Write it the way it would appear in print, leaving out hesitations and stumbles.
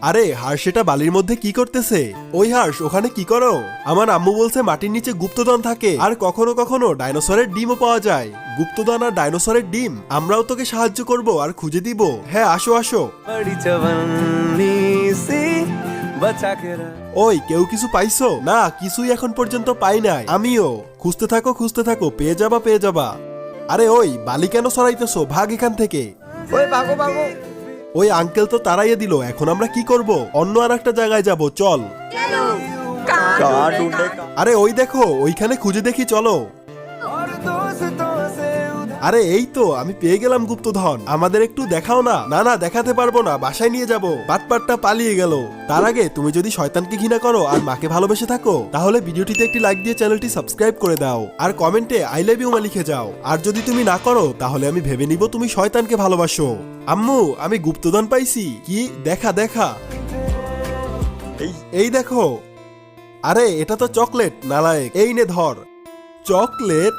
আরে হার্ষ এটা বালির মধ্যে কি করতেছে? ওই হার্ষ ওখানে কি করো? আমার আম্মু বলছে মাটির নিচে গুপ্তধন থাকে আর কখনো কখনো ডাইনোসরের ডিমও পাওয়া যায়। গুপ্তধন আর ডাইনোসরের ডিম আমরাও তোকে সাহায্য করব আর খুঁজে দিব। হ্যাঁ আসো আসো। ওই কেউ কিছু পাইছো? না কিছুই এখন পর্যন্ত পাই নাই। আমিও। খুঁজতে থাকো পেয়ে যাবা পেয়ে যাবা। আরে ওই বালি কেন সরাইতেছো? ভাগ এখান থেকে। ওই ভাগো ভাগো। ওই আঙ্কেল তো তাড়াইয়া দিল, এখন আমরা কি করব? অন্য আর একটা জায়গায় যাব, চল। আরে ওই দেখো ওইখানে খুঁজে দেখি, চলো। আরে এই তো আমি পেয়ে গেলাম গুপ্তধন। আমাদের একটু দেখাও না। না না দেখাতে পারবো না, বাসায় নিয়ে যাব। বাটপারটা পালিয়ে গেল। তার আগে তুমি যদি শয়তানকে ঘৃণা করো আর মাকে ভালোবেসে থাকো তাহলে ভিডিওটিতে একটি লাইক দিয়ে চ্যানেলটি সাবস্ক্রাইব করে দাও আর কমেন্টে আই লাভ ইউ মা লিখে যাও। আর যদি তুমি না করো তাহলে আমি ভেবে নিব তুমি শয়তানকে ভালোবাসো। আম্মু আমি গুপ্তধন পাইছি। কি? দেখা দেখা। এই দেখো। আরে এটা তো চকলেট নালায়েক। এই নে ধর। চকলেট?